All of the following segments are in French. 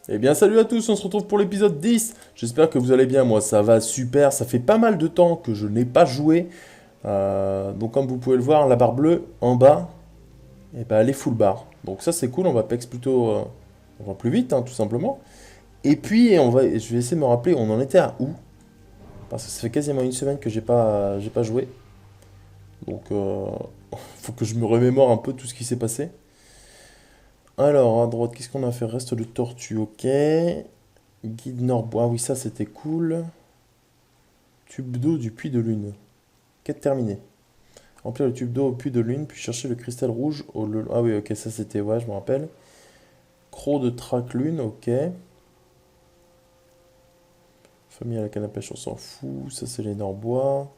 Eh bien salut à tous, on se retrouve pour l'épisode 10. J'espère que vous allez bien, moi ça va super, ça fait pas mal de temps que je n'ai pas joué. Donc comme vous pouvez le voir, la barre bleue en bas, eh ben, elle est full bar. Donc ça c'est cool, on va pex plutôt on va plus vite hein, tout simplement. Et puis je vais essayer de me rappeler, on en était à où? Parce que ça fait quasiment une semaine que j'ai pas joué. Donc faut que je me remémore un peu tout ce qui s'est passé. Alors à droite, qu'est-ce qu'on a fait? Reste de tortue, ok. Guide Nord-Bois, ah oui ça c'était cool. Tube d'eau du puits de lune. Quête terminée. Remplir le tube d'eau au puits de lune, puis chercher le cristal rouge au... Ah oui, ok, ça c'était... Ouais, je me rappelle. Croc de traque lune, ok. Famille à la canne à pêche, on s'en fout. Ça c'est les Norbois.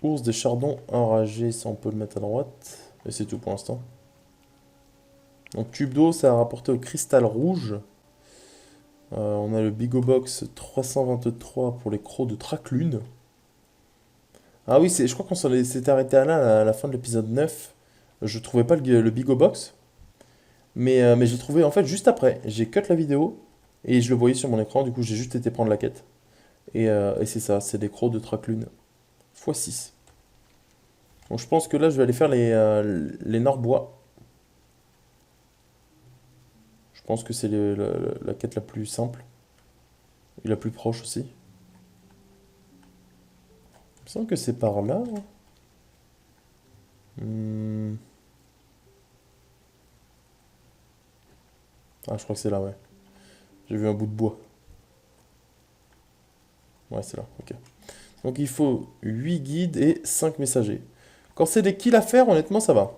Ours des chardons enragés, ça on peut le mettre à droite. Et c'est tout pour l'instant. Donc tube d'eau, ça a rapporté au cristal rouge. On a le Bigo Box 323 pour les crocs de traque lune. Ah oui, je crois qu'on s'était arrêté à là, à la fin de l'épisode 9. Je trouvais pas le Bigo Box. Mais j'ai trouvé en fait juste après. J'ai cut la vidéo et je le voyais sur mon écran. Du coup, j'ai juste été prendre la quête. Et c'est ça, c'est des crocs de Traclune. x6. Donc je pense que là, je vais aller faire les Norbois. Je pense que c'est la quête la plus simple. Et la plus proche aussi. Il me semble que c'est par là. Hmm. Ah, je crois que c'est là, ouais. J'ai vu un bout de bois. Ouais, c'est là, ok. Donc il faut 8 guides et 5 messagers. Quand c'est des kills à faire, honnêtement, ça va.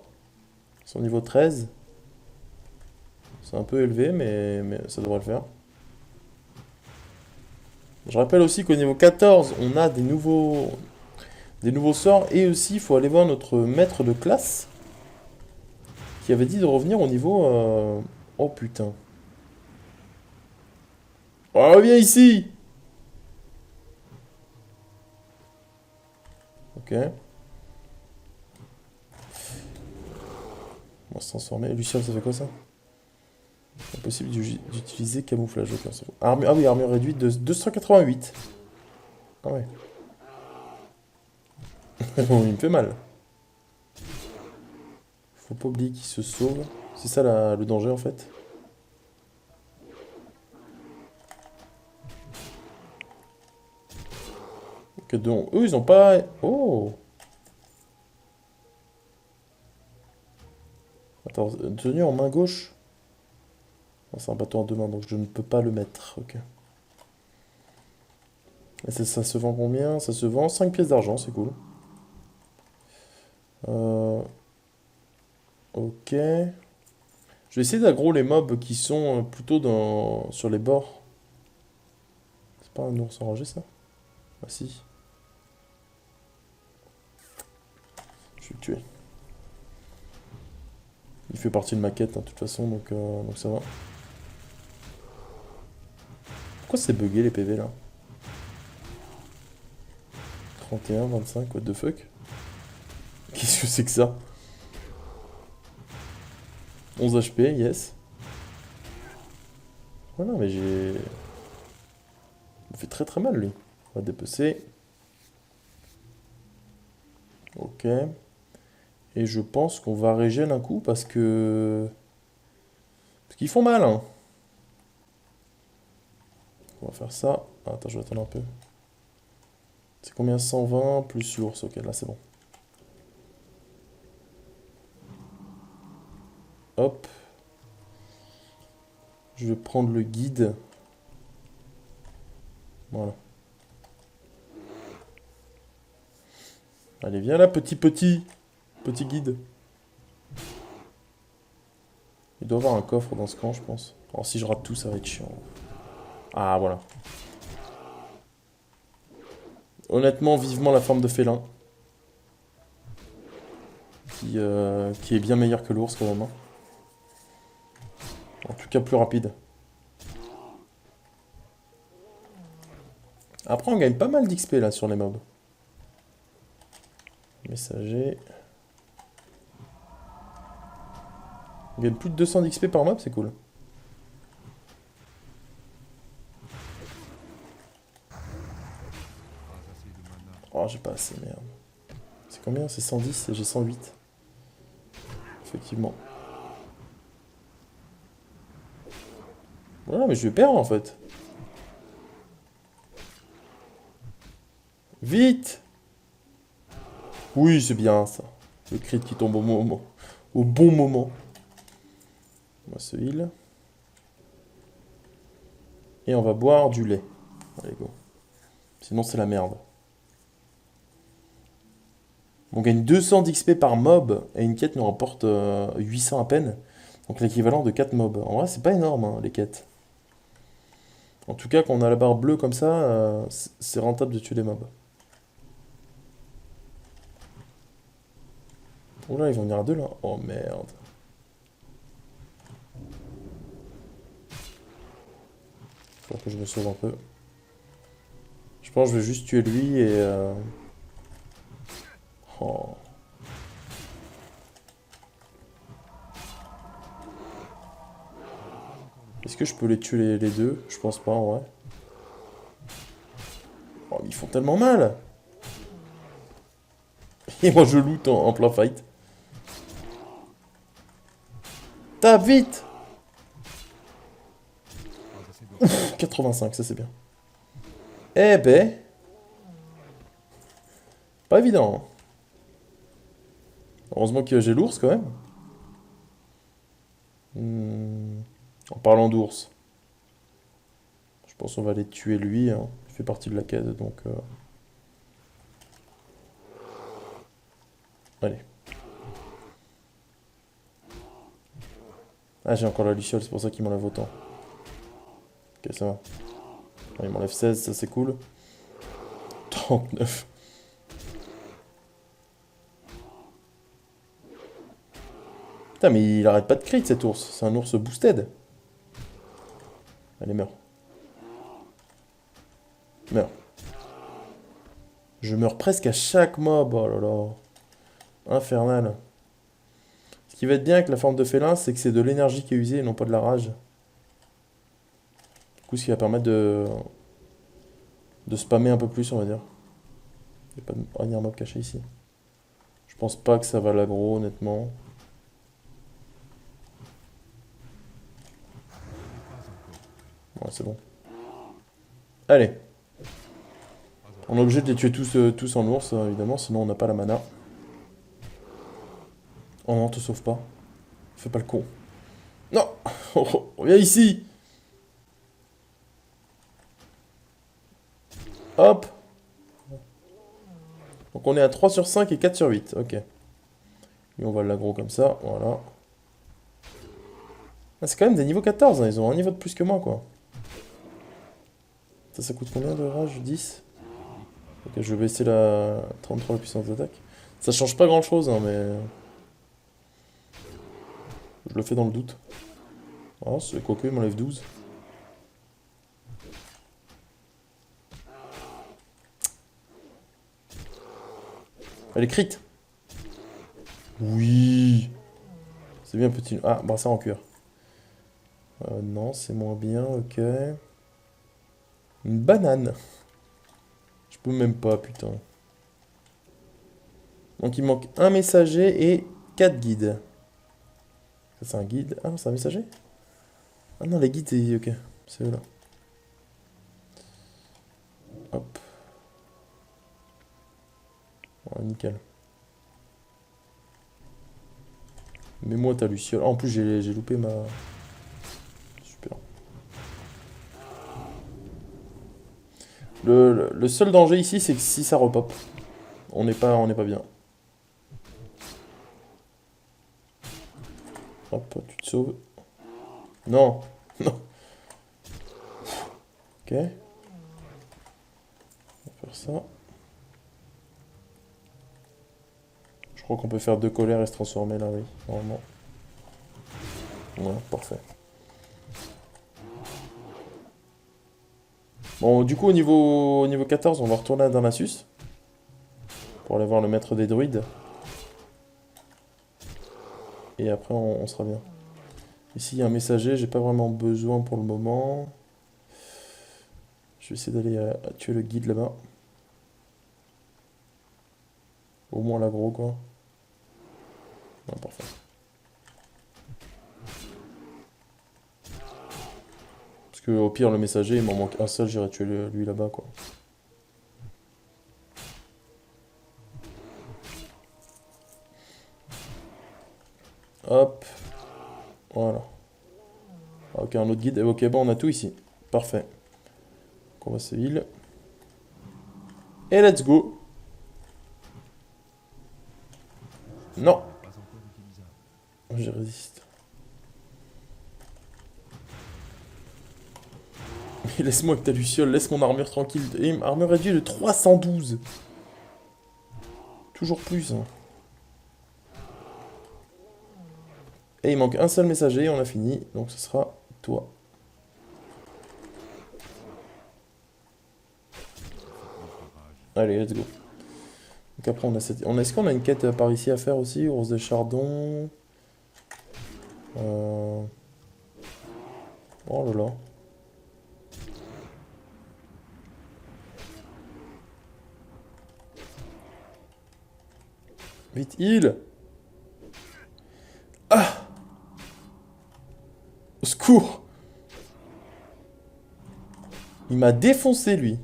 Ils sont niveau 13. C'est un peu élevé, mais ça devrait le faire. Je rappelle aussi qu'au niveau 14, on a des nouveaux sorts. Et aussi, il faut aller voir notre maître de classe qui avait dit de revenir au niveau... Oh putain. Oh, reviens ici! Ok. On va se transformer. Lucien, ça fait quoi ça? Impossible d'utiliser camouflage. Ok, c'est bon. Ah oui, armure réduite de 288. Ah ouais. Bon, il me fait mal. Faut pas oublier qu'il se sauve. C'est ça le danger en fait. Ok, donc eux ils ont pas. Oh! Attends, tenue en main gauche. Ah, c'est un bateau en deux mains donc je ne peux pas le mettre. Ok. Et ça se vend combien? Ça se vend 5 pièces d'argent, c'est cool. Euh, ok. Je vais essayer d'aggro les mobs qui sont plutôt sur les bords. C'est pas un ours enragé ça? Ah si. Je vais le tuer. Il fait partie de ma quête, hein, de toute façon, donc ça va. Pourquoi c'est bugué les PV là? 31, 25, what the fuck? Qu'est-ce que c'est que ça? 11 HP, yes. Voilà, mais j'ai... Il me fait très très mal lui. On va dépecer. Ok. Et je pense qu'on va régène un coup parce que... Parce qu'ils font mal, hein. On va faire ça. Ah, attends, je vais attendre un peu. C'est combien? 120 plus l'ours. Ok, là c'est bon. Hop. Je vais prendre le guide. Voilà. Allez, viens là, petit guide. Il doit y avoir un coffre dans ce camp, je pense. Alors si je rate tout, ça va être chiant. Ah, voilà. Honnêtement, vivement la forme de félin. Qui est bien meilleure que l'ours quand même, hein. En tout cas, plus rapide. Après, on gagne pas mal d'XP là sur les mobs. Messager. On gagne plus de 200 d'XP par mob, c'est cool. Oh, j'ai pas assez, merde. C'est combien? C'est 110 et j'ai 108. Effectivement. Voilà, mais je vais perdre en fait. Vite! Oui, c'est bien ça. Le crit qui tombe au moment. Au bon moment. On va se heal. Et on va boire du lait. Allez, go. Sinon, c'est la merde. On gagne 200 d'XP par mob et une quête nous rapporte 800 à peine. Donc l'équivalent de 4 mobs. En vrai, c'est pas énorme, hein, les quêtes. En tout cas, quand on a la barre bleue comme ça, c'est rentable de tuer des mobs. Oh là, ils vont venir à deux là. Oh merde. Faut que je me sauve un peu. Je pense que je vais juste tuer lui et... Oh. Est-ce que je peux les tuer les deux? Je pense pas en vrai. Oh, mais ils font tellement mal! Et moi je loot en plein fight. Tape vite! 85, ça c'est bien. Eh ben... Pas évident, hein. Heureusement que j'ai l'ours quand même. En parlant d'ours, je pense qu'on va aller tuer lui, hein. Il fait partie de la quête, donc... Allez. Ah, j'ai encore la luciole, c'est pour ça qu'il m'enlève autant. Ok, ça va. Ah, il m'enlève 16, ça c'est cool. 39. Putain, mais il arrête pas de crit cet ours. C'est un ours boosted. Allez, meurs. Meurs. Je meurs presque à chaque mob. Oh là là. Infernal. Ce qui va être bien avec la forme de félin, c'est que c'est de l'énergie qui est usée et non pas de la rage. Du coup, ce qui va permettre de spammer un peu plus, on va dire. Il n'y a pas de dernier mob caché ici. Je pense pas que ça va l'aggro, honnêtement. Ouais, c'est bon. Allez. On est obligé de les tuer tous en ours, évidemment, sinon on n'a pas la mana. Oh non, te sauve pas. Fais pas le con. Non. Reviens ici. Hop. Donc on est à 3 sur 5 et 4 sur 8. Ok. Et on va l'aggro comme ça. Voilà. Ah, c'est quand même des niveaux 14. Hein. Ils ont un niveau de plus que moi, quoi. Ça coûte combien de rage? 10. Ok, je vais baisser la 33 de puissance d'attaque. Ça change pas grand-chose, hein, mais... Je le fais dans le doute. Ah, c'est quoique, il m'enlève 12. Allez, crit. Oui. C'est bien petit. Ah, brassard en cuir. Non, c'est moins bien, ok. Une banane. Je peux même pas, putain. Donc il manque un messager et 4 guides. Ça c'est un guide. Ah non, c'est un messager? Ah non, les guides, c'est... Ok, c'est eux là. Hop. Voilà, nickel. Mets-moi ta luciole. Ah, en plus, j'ai loupé ma... Super. Le seul danger ici, c'est que si ça repop, on n'est pas bien. Hop, tu te sauves. Non, non. Ok. On va faire ça. Je crois qu'on peut faire 2 colères et se transformer là, oui, normalement. Ouais, parfait. Bon, du coup, au niveau 14, on va retourner à Darnassus. Pour aller voir le maître des druides. Et après, on sera bien. Ici, il y a un messager, j'ai pas vraiment besoin pour le moment. Je vais essayer d'aller tuer le guide là-bas. Au moins l'aggro, quoi. Ah, parfait. Parce que au pire, le messager, il m'en manque un seul, j'irai tuer lui là-bas, quoi. Hop. Voilà. Ah, ok, un autre guide. Ok, bon, on a tout ici. Parfait. Combat civil. Et let's go. Non. Je résiste. Mais laisse-moi avec ta luciole, laisse mon armure tranquille. Et armure réduite de 312. Toujours plus. Hein. Et il manque un seul messager, on a fini. Donc ce sera toi. Allez, let's go. Donc après on a cette... Est-ce qu'on a une quête par ici à faire aussi? Ours des Chardons. Oh là là. Vite, heal! Ah! Au secours! Il m'a défoncé, lui.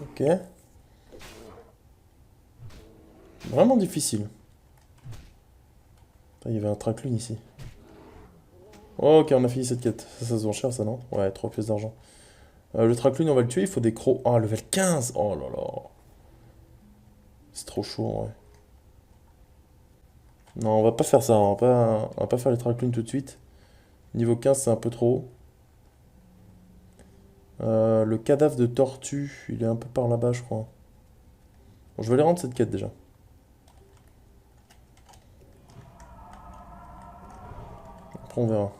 Ok. Vraiment difficile. Il y avait un traclune ici. Oh, ok, on a fini cette quête. Ça se vend cher, ça, non? Ouais, 3 pièces d'argent. Le traclune, on va le tuer, il faut des crocs. Ah, level 15! Oh là là. C'est trop chaud, ouais. Non, on va pas faire ça. On va pas faire les traclunes tout de suite. Niveau 15, c'est un peu trop. Le cadavre de tortue, il est un peu par là-bas, je crois. Bon, je vais aller rendre cette quête déjà. Après, on verra.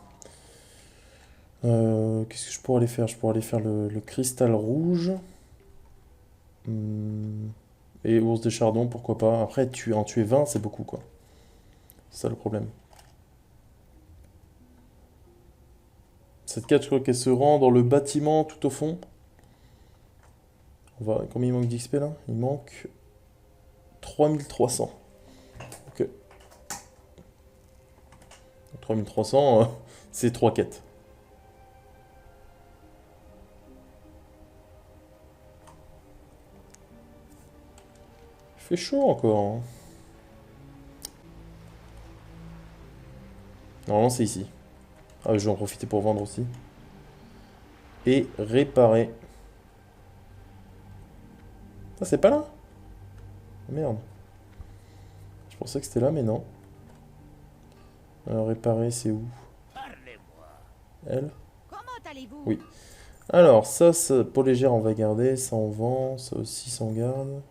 Qu'est-ce que je pourrais aller faire? Je pourrais aller faire le cristal rouge. Et ours des chardons, pourquoi pas. Après, en tuer 20, c'est beaucoup, quoi. C'est ça le problème. Cette quête, je crois qu'elle se rend dans le bâtiment tout au fond. Combien il manque d'XP là? Il manque 3300. Ok. 3300, c'est 3 quêtes. Il fait chaud encore. Hein. Normalement, c'est ici. Ah, je vais en profiter pour vendre aussi. Et réparer. Ah, c'est pas là? Merde. Je pensais que c'était là, mais non. Réparer, c'est où? Elle? Oui. Alors, ça, peau légère, on va garder. Ça, on vend. Ça aussi, ça, on garde.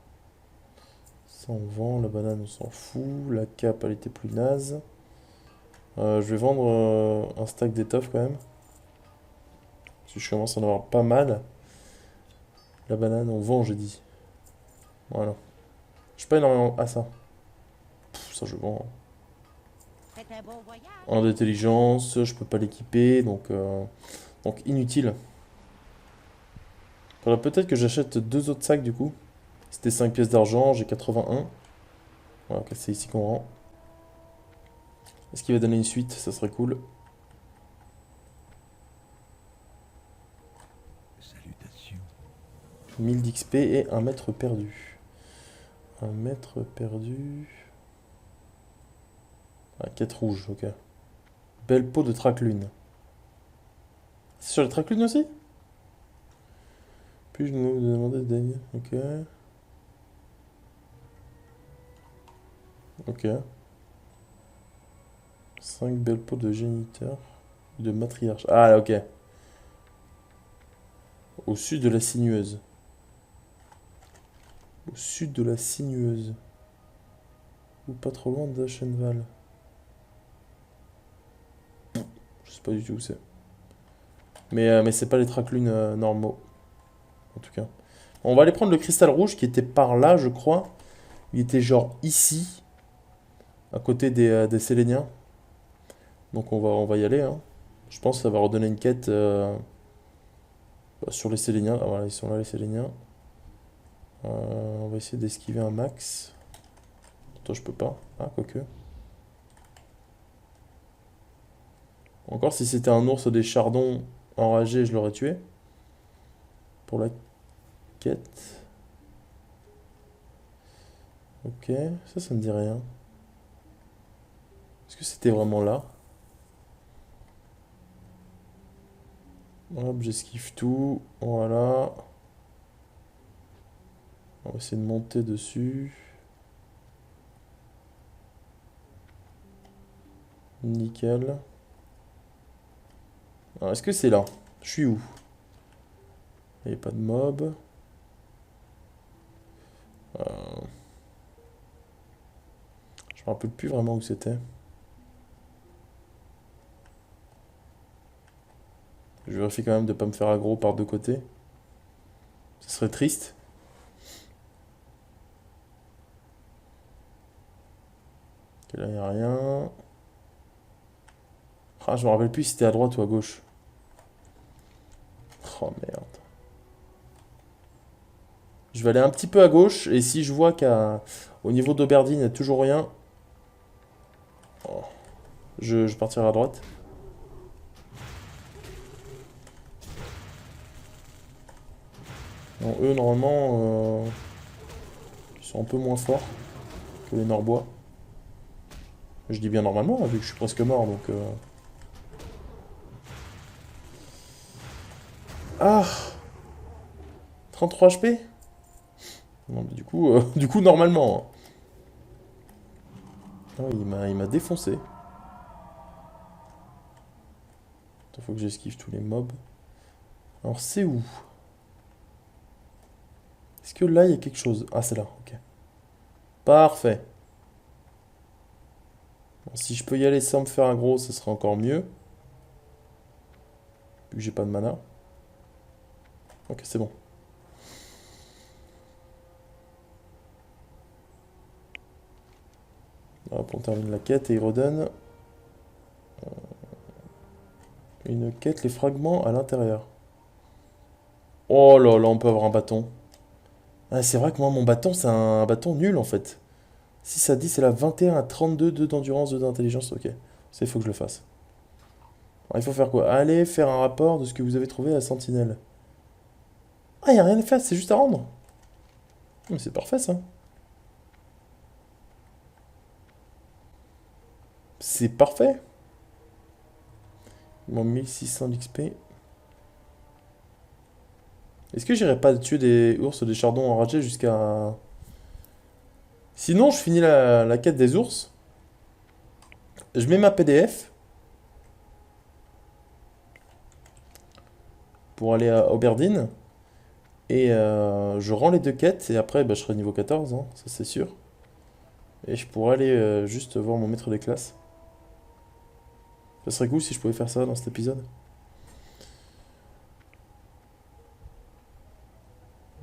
Ça, on vend. La banane, on s'en fout. La cape, elle était plus naze. Je vais vendre un stack d'étoffe quand même. Parce que je commence à en avoir pas mal. La banane, on vend, j'ai dit. Voilà. Je suis pas énormément... Ah, ça. Ça, je vends. Un d'intelligence, je peux pas l'équiper, donc inutile. Faudrait peut-être que j'achète 2 autres sacs du coup. C'était 5 pièces d'argent, j'ai 81. Voilà, ok, c'est ici qu'on rend. Est-ce qu'il va donner une suite? Ça serait cool. Salutations. 1000 d'XP et un mètre perdu. Un mètre perdu. Ah, quête rouge, ok. Belle peau de traclune. C'est sur les traclunes aussi? Puis-je vous demander de gagner? Ok. Ok. 5 belles peaux de géniteur. De matriarche. Ah, ok. Au sud de la sinueuse. Au sud de la sinueuse. Ou pas trop loin d'Aschenval. Je sais pas du tout où c'est. Mais c'est pas les traclunes normaux. En tout cas. On va aller prendre le cristal rouge qui était par là, je crois. Il était genre ici. À côté des Séléniens. Donc on va y aller. Hein. Je pense que ça va redonner une quête. Bah, sur les Séléniens. Ah, voilà, ils sont là, les Séléniens. On va essayer d'esquiver un max. Toi, je peux pas. Ah, quoique. Encore, si c'était un ours des chardons enragé, je l'aurais tué. Pour la quête. Ok, ça me dit rien. Est-ce que c'était vraiment là? Hop, j'esquive tout. Voilà. On va essayer de monter dessus. Nickel. Alors, est-ce que c'est là? Je suis où? Il n'y a pas de mob. Je me rappelle plus vraiment où c'était. Je vérifie quand même de ne pas me faire aggro par deux côtés. Ce serait triste. Ok, là, il n'y a rien. Ah, je me rappelle plus si c'était à droite ou à gauche. Oh merde. Je vais aller un petit peu à gauche et si je vois qu'au niveau d'Aubertine, il n'y a toujours rien, oh, je partirai à droite. Bon, eux, normalement, ils sont un peu moins forts que les Norbois. Je dis bien normalement, hein, vu que je suis presque mort, donc... Ah! 33 HP? Non, mais du coup, du coup, normalement. Hein. Ah, il m'a défoncé. Il faut que j'esquive tous les mobs. Alors, c'est où? Est-ce que là, il y a quelque chose? Ah, c'est là, ok. Parfait. Bon, si je peux y aller sans me faire aggro, ce serait encore mieux. Vu que j'ai pas de mana. Ok, c'est bon. Hop, on termine la quête et il redonne une quête, les fragments à l'intérieur. Oh là là, on peut avoir un bâton. Ah, c'est vrai que moi, mon bâton, c'est un bâton nul en fait. 6 à 10, c'est la 21 à 32, 2 d'endurance, 2 d'intelligence. Ok, ça, il faut que je le fasse. Alors, il faut faire quoi? Allez faire un rapport de ce que vous avez trouvé à la sentinelle. Ah, il n'y a rien à faire, c'est juste à rendre. Mais c'est parfait ça. C'est parfait. Mon 1600 d'XP. Est-ce que j'irai pas tuer des ours, des chardons enragés jusqu'à... Sinon, je finis la quête des ours. Je mets ma PDF pour aller à Aubertine. Et je rends les deux quêtes. Et après, bah, je serai niveau 14, hein, ça c'est sûr. Et je pourrais aller juste voir mon maître des classes. Ça serait cool si je pouvais faire ça dans cet épisode.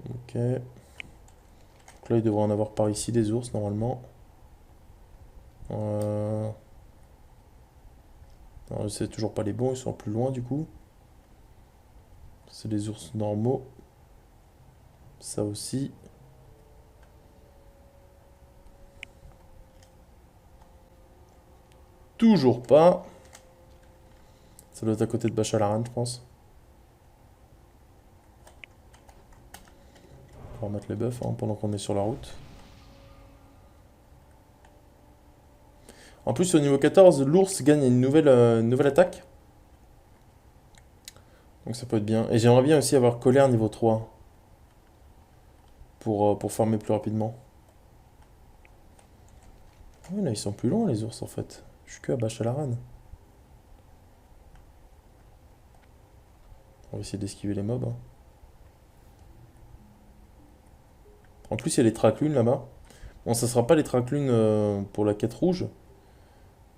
Ok. Donc là, il devrait en avoir par ici des ours normalement. Euh... Non, c'est toujours pas les bons, ils sont plus loin du coup. C'est des ours normaux. Ça aussi. Toujours pas. Ça doit être à côté de Bachalaran, je pense. On va remettre les buffs hein, pendant qu'on est sur la route. En plus, au niveau 14, l'ours gagne une nouvelle attaque. Donc ça peut être bien. Et j'aimerais bien aussi avoir colère niveau 3. Pour farmer plus rapidement. Oui, là, ils sont plus loin, les ours, en fait. Je suis que à Bachalaran. On va essayer d'esquiver les mobs. Hein. En plus, il y a les traclunes là-bas. Bon, ça sera pas les traclunes pour la quête rouge.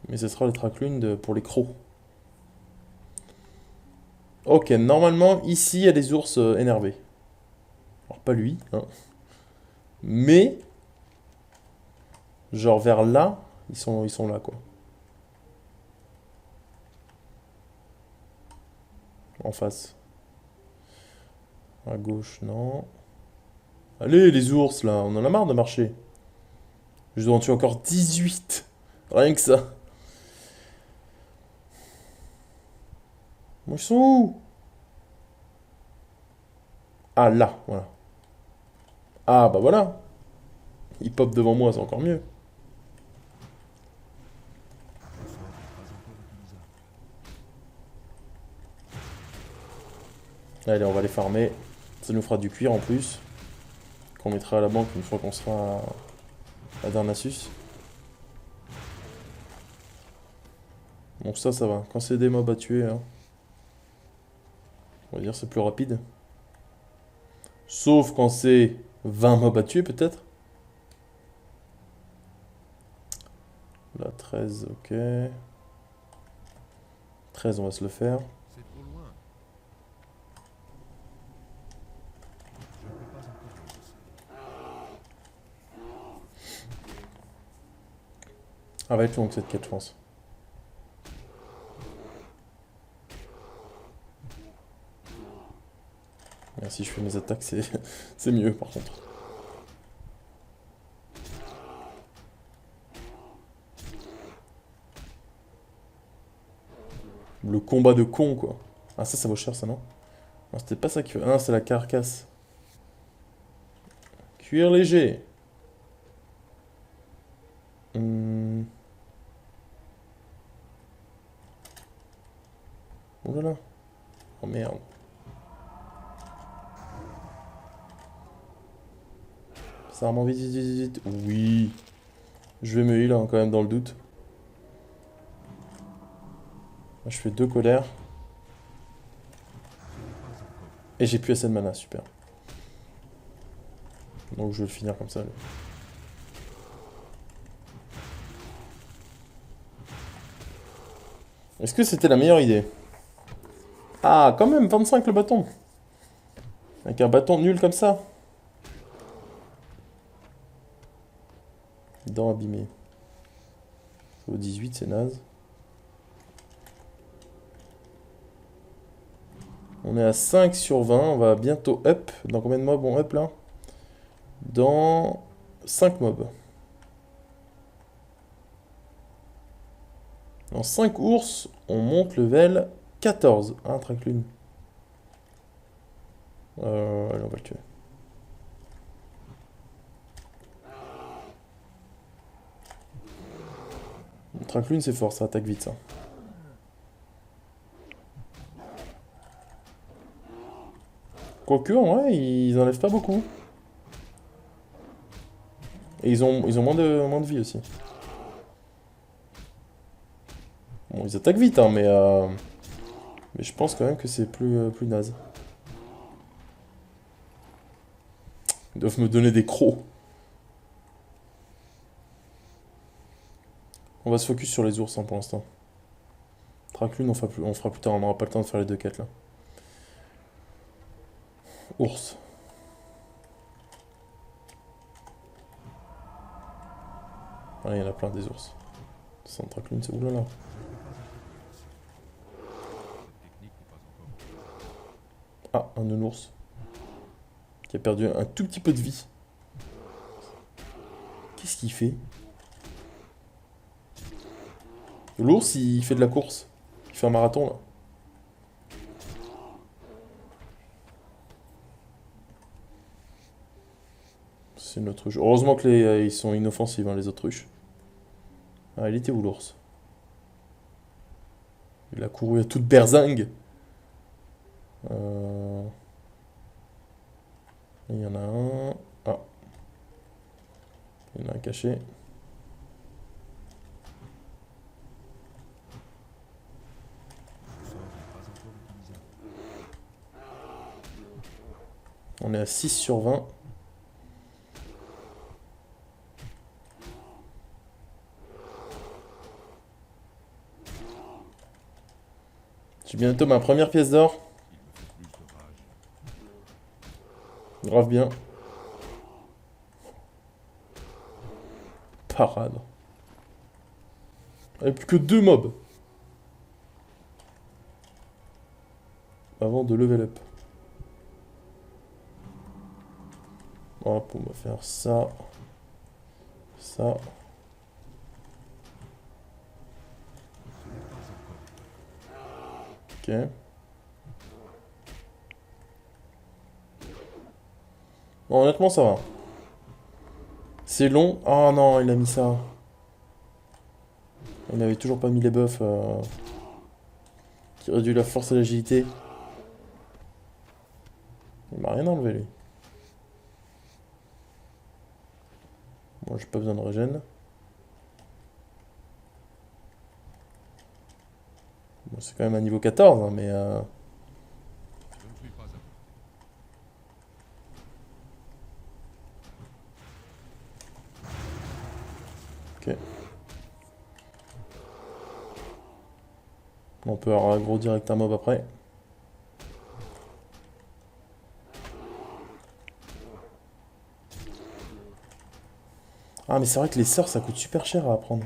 Mais ce sera les traclunes pour les crocs. Ok, normalement, ici, il y a des ours énervés. Alors, pas lui, hein. Mais, genre vers là, ils sont là, quoi. En face. À gauche, non. Allez, les ours, là, on en a marre de marcher. Je dois en tuer encore 18. Rien que ça. Moi, ils sont où? Ah, là, voilà. Ah, bah voilà. Ils pop devant moi, c'est encore mieux. Allez, on va les farmer. Ça nous fera du cuir en plus. Qu'on mettra à la banque une fois qu'on sera à Darnassus. Donc ça va. Quand c'est des mobs à tuer, hein, on va dire c'est plus rapide. Sauf quand c'est 20 mobs à tuer peut-être. Là, 13, ok. 13, on va se le faire. Ah, va être longue cette quête, je pense. Si je fais mes attaques, c'est mieux par contre. Le combat de con, quoi. Ah, ça vaut cher, ça, non? Non, c'était pas ça qui fait. Ah, c'est la carcasse. Cuir léger. Hmm. Oh là là. Oh merde. Ça remonte vite, vite, vite, vite. Oui. Je vais me heal, hein, quand même, dans le doute. Là, je fais 2 colères. Et j'ai plus assez de mana, super. Donc je vais le finir comme ça. Est-ce que c'était la meilleure idée? Ah, quand même, 25 le bâton. Avec un bâton nul comme ça. Dents abîmées. Au 18, c'est naze. On est à 5 sur 20, on va bientôt up. Dans combien de mobs on up là? Dans 5 mobs. Dans 5 ours, on monte level 14. Ah, Traclune. Allez, on va le tuer. Traclune, c'est fort, ça attaque vite ça. Quoique, en vrai, ils enlèvent pas beaucoup. Et ils ont moins de vie aussi. Bon, ils attaquent vite, hein, mais je pense quand même que c'est plus naze. Ils doivent me donner des crocs. On va se focus sur les ours hein, pour l'instant. Traclune, on fera plus tard, on n'aura pas le temps de faire les deux quêtes là. Ours. Ah, il y en a plein des ours. Sans Traclune, c'est oulala. Ah, un nounours. Qui a perdu un tout petit peu de vie. Qu'est-ce qu'il fait? L'ours, il fait de la course. Il fait un marathon là. C'est notre ruche. Heureusement que ils sont inoffensifs, hein, les autruches. Ah, il était où l'ours? Il a couru à toute berzingue. Euh, Il y en a un. Ah, il y en a un caché. On est à 6 sur 20. J'ai bientôt ma première pièce d'or. Grave bien. Parade. Il n'y a plus que 2 mobs. Avant de level up. Hop, on va faire ça. Ça. Ok. Bon, honnêtement, ça va. C'est long. Oh non, il a mis ça. Il n'avait toujours pas mis les buffs qui réduit la force et l'agilité. Il m'a rien enlevé, lui. Moi, j'ai pas besoin de régène. Bon, c'est quand même un niveau 14, hein, mais... Ok. On peut avoir aggro direct un mob après. Ah, mais c'est vrai que les sorts, ça coûte super cher à apprendre.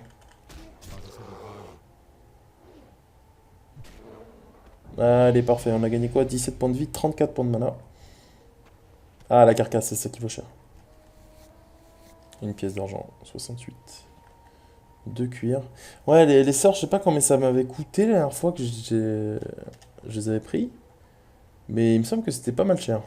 Allez, parfait. On a gagné quoi? 17 points de vie, 34 points de mana. Ah, la carcasse, c'est ça qui vaut cher. Une pièce d'argent, 68. 2 cuirs. Ouais, les sorts, je sais pas combien ça m'avait coûté la dernière fois que je les avais pris. Mais il me semble que c'était pas mal cher.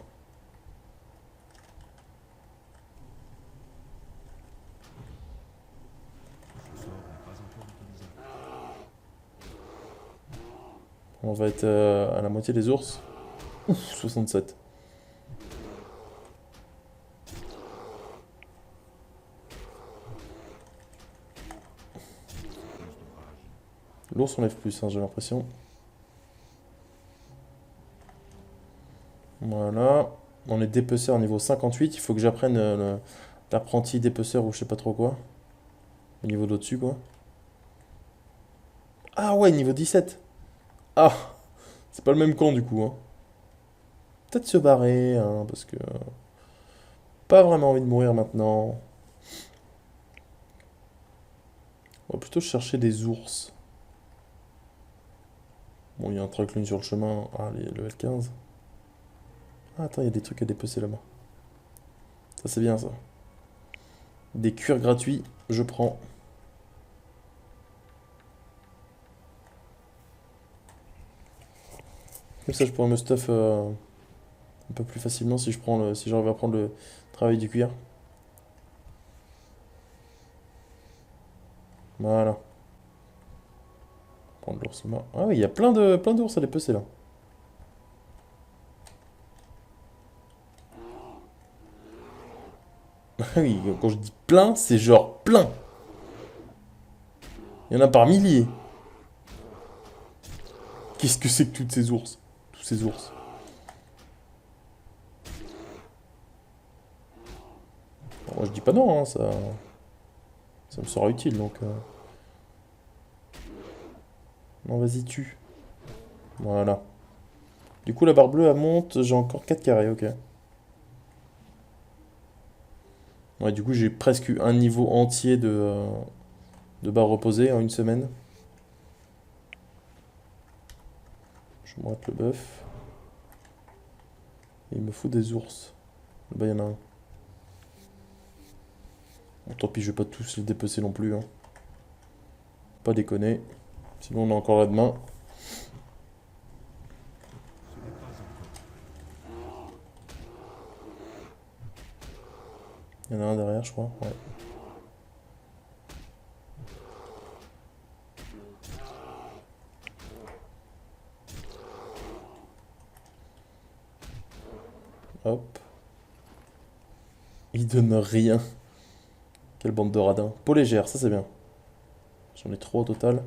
On va être à la moitié des ours. Ouf, 67. L'ours enlève plus, hein, j'ai l'impression. Voilà. On est dépeceur niveau 58. Il faut que j'apprenne l'apprenti dépeceur ou je sais pas trop quoi. Au niveau d'au-dessus, quoi. Ah ouais, niveau 17. Ah, c'est pas le même camp du coup, hein. Peut-être se barrer, hein, parce que... Pas vraiment envie de mourir maintenant. On va plutôt chercher des ours. Bon, il y a un tracklune sur le chemin. Ah, le L15. Ah, attends, il y a des trucs à dépecer là-bas. Ça, c'est bien, ça. Des cuirs gratuits, je prends. Comme ça, je pourrais me stuff un peu plus facilement si si j'arrive à prendre le travail du cuir. Voilà. Prendre l'ours là. Ah oui, il y a plein d'ours à dépecer là. Ah oui, quand je dis plein, c'est genre plein. Il y en a par milliers. Qu'est-ce que c'est que toutes ces ours? Tous ces ours. Bon, moi je dis pas non, hein, ça me sera utile donc. Non, vas-y, tue. Voilà. Du coup, la barre bleue, elle monte. J'ai encore 4 carrés, ok. Ouais, du coup, j'ai presque eu un niveau entier de barre reposée en une semaine. Je me rate le bœuf. Il me faut des ours. Là-bas, il y en a un. Bon, tant pis, je vais pas tous les dépecer non plus, hein. Pas déconner. Sinon, on est encore là demain. Il y en a un derrière, je crois. Ouais. Hop. Il donne rien. Quelle bande de radins. Peau légère, ça c'est bien. J'en ai 3 au total.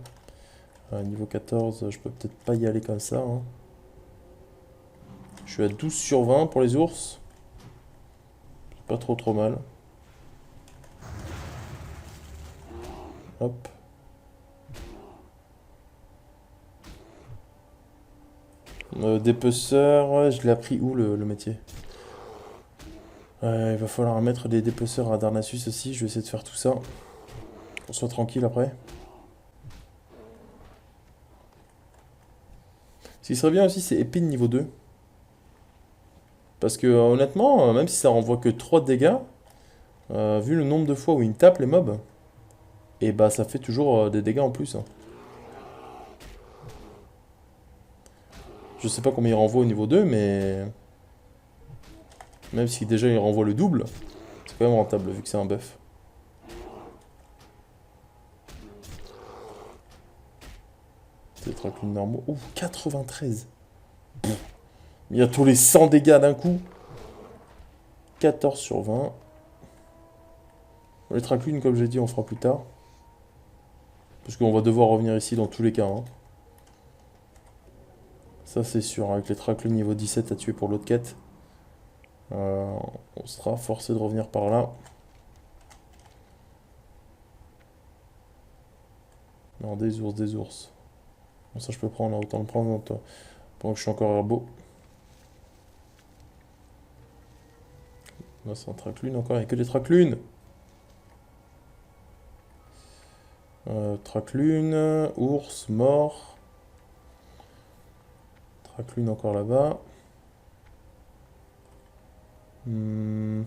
Niveau 14, je peux peut-être pas y aller comme ça, hein. Je suis à 12 sur 20 pour les ours. C'est pas trop mal. Hop. Dépeceur, ouais, je l'ai appris où le métier? Il va falloir mettre des dépeceurs à Darnassus aussi. Je vais essayer de faire tout ça. Qu'on soit tranquille après. Ce qui serait bien aussi, c'est épée de niveau 2. Parce que honnêtement, même si ça renvoie que 3 de dégâts, vu le nombre de fois où il me tape les mobs, et bah ça fait toujours des dégâts en plus, hein. Je sais pas combien il renvoie au niveau 2, mais même si déjà il renvoie le double, c'est quand même rentable vu que c'est un buff. Tétraclune normaux. Ouh, 93. Bientôt les 100 dégâts d'un coup. 14 sur 20. Les traclunes, comme j'ai dit, on fera plus tard. Parce qu'on va devoir revenir ici dans tous les cas, hein. Ça c'est sûr, avec les traclunes niveau 17 à tuer pour l'autre quête. On sera forcé de revenir par là. Non, des ours, des ours. Bon, ça je peux prendre, là, autant le prendre pendant que je suis encore herbeau. Là c'est un traclune encore, il n'y a que des traclunes. Traclune, ours, mort. Traclune encore là-bas. Bon,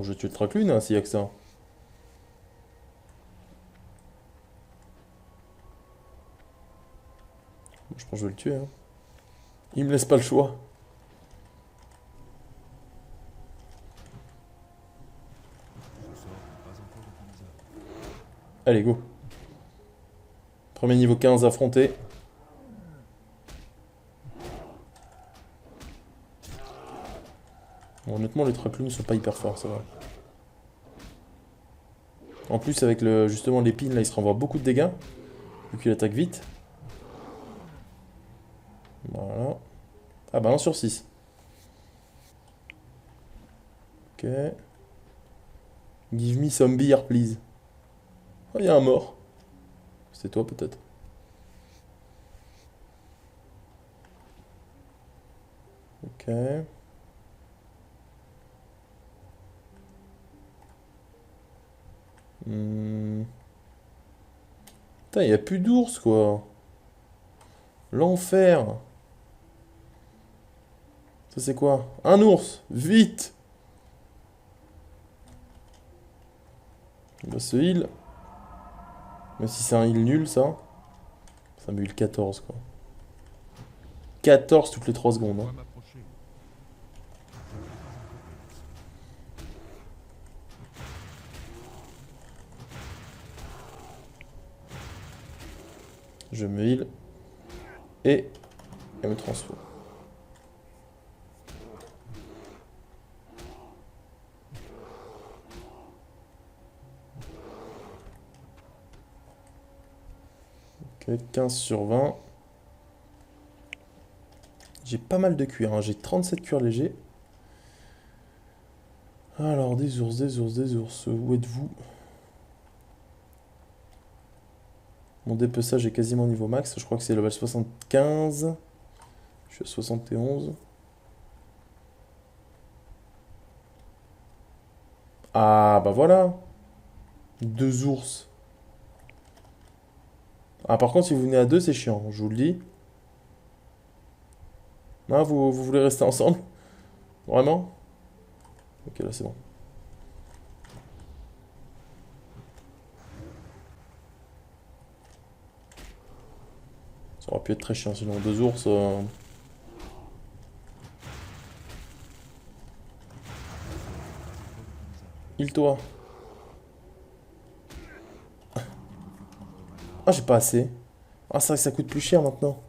je vais tuer le traclune, hein, s'il y a que ça. Bon, je pense que je vais le tuer, hein. Il me laisse pas le choix. Allez, go. Premier niveau 15 affronté. Bon, honnêtement, les traclunes sont pas hyper forts, ça va. En plus, avec justement l'épine, là, il se renvoie beaucoup de dégâts. Vu qu'il attaque vite. Voilà. Ah bah 1 sur 6. Ok. Give me some beer, please. Oh, il y a un mort. C'était toi, peut-être. Ok. Putain, il n'y a plus d'ours, quoi. L'enfer. Ça, c'est quoi? Un ours. Vite. Il va se heal. Même si c'est un heal nul, ça. Ça me heal 14, quoi. 14 toutes les 3 secondes, hein. Je me heal. Et elle me transforme. Ok, 15 sur 20. J'ai pas mal de cuir, hein. J'ai 37 cuir léger. Alors, des ours, des ours, des ours. Où êtes-vous? Mon dépeçage est quasiment niveau max. Je crois que c'est level 75. Je suis à 71. Ah, bah voilà. Deux ours. Ah, par contre, si vous venez à deux, c'est chiant, je vous le dis. Ah, vous voulez rester ensemble? Vraiment? Ok, là, c'est bon. Ça aurait pu être très chiant, sinon deux ours. Heal-toi. Ah, j'ai pas assez. Ah, c'est vrai que ça coûte plus cher maintenant.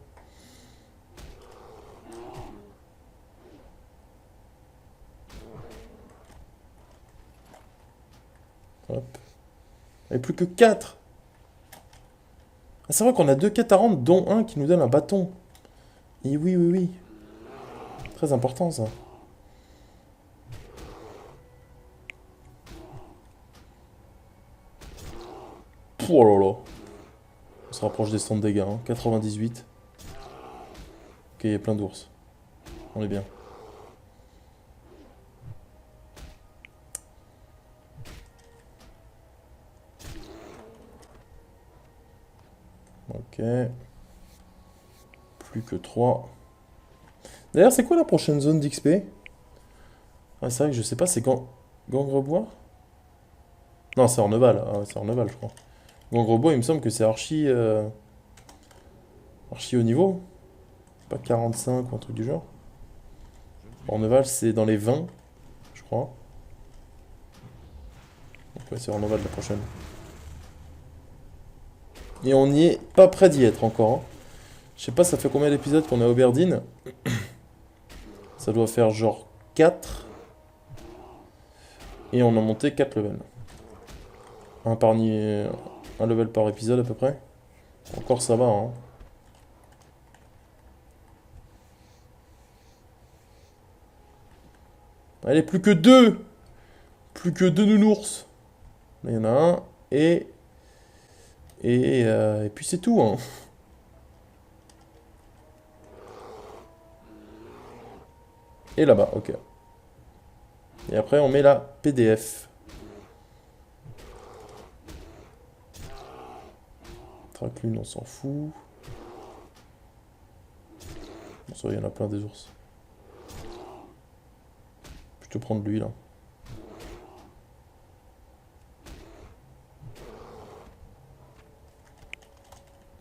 Hop. Et plus que 4. Ah, c'est vrai qu'on a deux quêtes à rendre, dont un qui nous donne un bâton. Et oui, oui, oui. Très important, ça. Oh là là. On se rapproche des 100 de dégâts, hein. 98. Ok, il y a plein d'ours. On est bien. Ok. Plus que 3. D'ailleurs, c'est quoi la prochaine zone d'XP? Ah, c'est vrai que je sais pas, c'est Gangrebois? Non, c'est Orneval. Ah, ouais, c'est Orneval, je crois. Gangrebois, il me semble que c'est archi, archi haut niveau. Pas 45 ou un truc du genre. Orneval, c'est dans les 20, je crois. Donc ouais, c'est Orneval la prochaine. Et on n'y est pas près d'y être encore, hein. Je sais pas, ça fait combien d'épisodes qu'on est à Oberdine? Ça doit faire genre 4. Et on a monté 4 levels. Un level par épisode à peu près. Encore ça va, hein. Allez, plus que 2! Plus que 2 nounours. Là, il y en a un. Et puis c'est tout, hein. Et là-bas, ok. Et après, on met la PDF. Traclune, on s'en fout. Bon, ça, il y en a plein des ours. Je te prendre lui, là.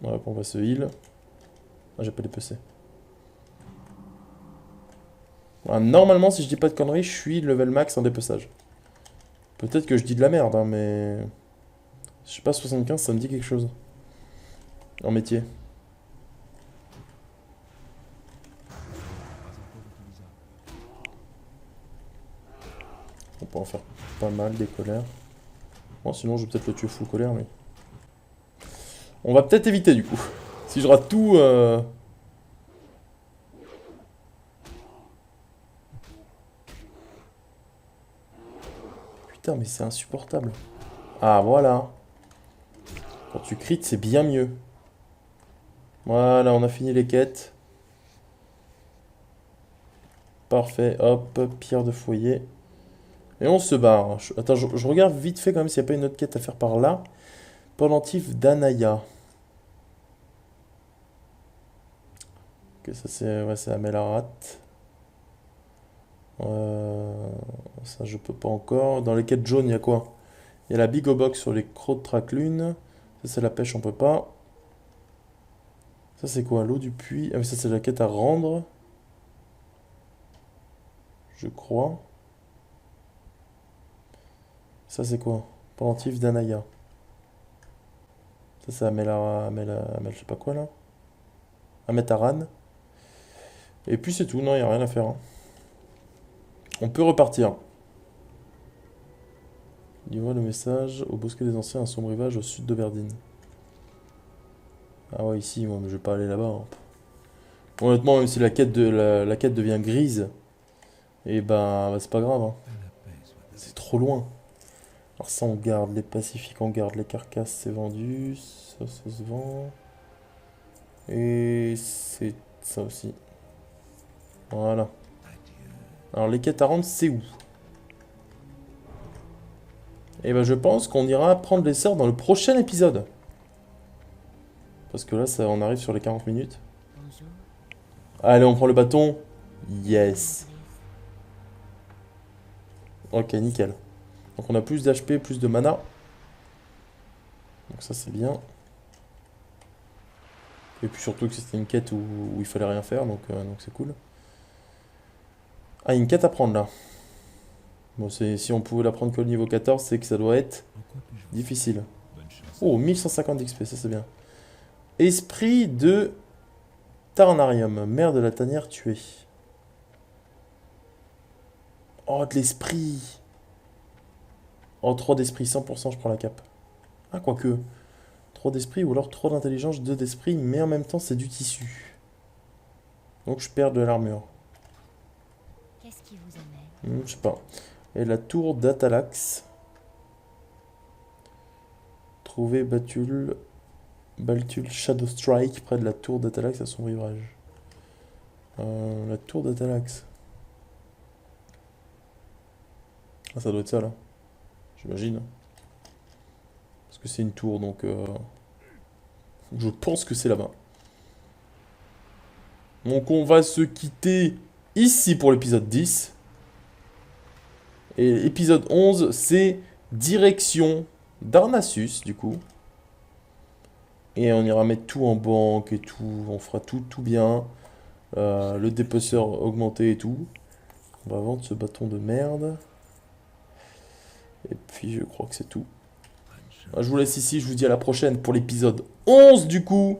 Ouais, on va se heal. Ah, j'ai pas les PC. Ah, normalement, si je dis pas de conneries, je suis level max en dépeçage. Peut-être que je dis de la merde, hein, mais... Je sais pas, 75, ça me dit quelque chose. En métier. On peut en faire pas mal, des colères. Bon, sinon, je vais peut-être le tuer full colère, mais... On va peut-être éviter, du coup. Si je rate tout... Putain, mais c'est insupportable. Ah, voilà. Quand tu crites, c'est bien mieux. Voilà, on a fini les quêtes. Parfait, hop, pierre de foyer. Et on se barre. Attends, je regarde vite fait quand même s'il n'y a pas une autre quête à faire par là. Pendentif d'Anaya. Ok, ça c'est ouais, c'est Amelarat. Ça je peux pas encore. Dans les quêtes jaunes, il y a quoi? Il y a la Big O Box sur les crocs de Traclune. Ça c'est la pêche, on peut pas. Ça c'est quoi? L'eau du puits. Ah mais ça c'est la quête à rendre. Je crois. Ça c'est quoi? Pendentif d'Anaya. Ça c'est je sais pas quoi là. Ametaran. Et puis c'est tout, non, il n'y a rien à faire, hein. On peut repartir. Il voit le message au bosquet des anciens, un sombre rivage au sud d'Oberdine. Ah ouais, ici, moi, mais je vais pas aller là-bas, hein. Honnêtement, même si la quête devient grise, et ben, c'est pas grave, hein. C'est trop loin. Alors ça, on garde les pacifiques, on garde les carcasses, c'est vendu. Ça se vend. Et c'est ça aussi. Voilà. Alors les quêtes à rendre, c'est où? Et ben, je pense qu'on ira prendre les sœurs dans le prochain épisode. Parce que là, ça, on arrive sur les 40 minutes. Allez, on prend le bâton. Yes. Ok, nickel. Donc on a plus d'HP, plus de mana. Donc ça, c'est bien. Et puis surtout que c'était une quête où il fallait rien faire, donc c'est cool. Ah, il y a une quête à prendre là. Bon, si on pouvait la prendre que le niveau 14, c'est que ça doit être difficile. Oh, 1150 d'XP, ça c'est bien. Esprit de Tarnarium, mère de la tanière tuée. Oh, de l'esprit. Oh, 3 d'esprit, 100%, je prends la cape. Ah, quoique. 3 d'esprit ou alors 3 d'intelligence, 2 d'esprit, mais en même temps c'est du tissu. Donc je perds de l'armure. Qu'est-ce qui vous amène? Je sais pas. Et la tour d'Atalax. Trouver Baltul Shadow Strike près de la tour d'Atalax à son rivage. La tour d'Atalax. Ah, ça doit être ça là. J'imagine. Parce que c'est une tour donc. Je pense que c'est là-bas. Donc on va se quitter ici pour l'épisode 10. Et l'épisode 11, c'est direction Darnassus, du coup. Et on ira mettre tout en banque et tout. On fera tout bien. Le dépeceur augmenté et tout. On va vendre ce bâton de merde. Et puis je crois que c'est tout. Je vous laisse ici, je vous dis à la prochaine pour l'épisode 11 du coup.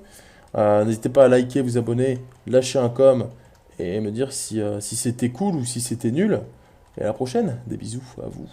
N'hésitez pas à liker, vous abonner, lâcher un com et me dire si c'était cool ou si c'était nul. Et à la prochaine, des bisous à vous.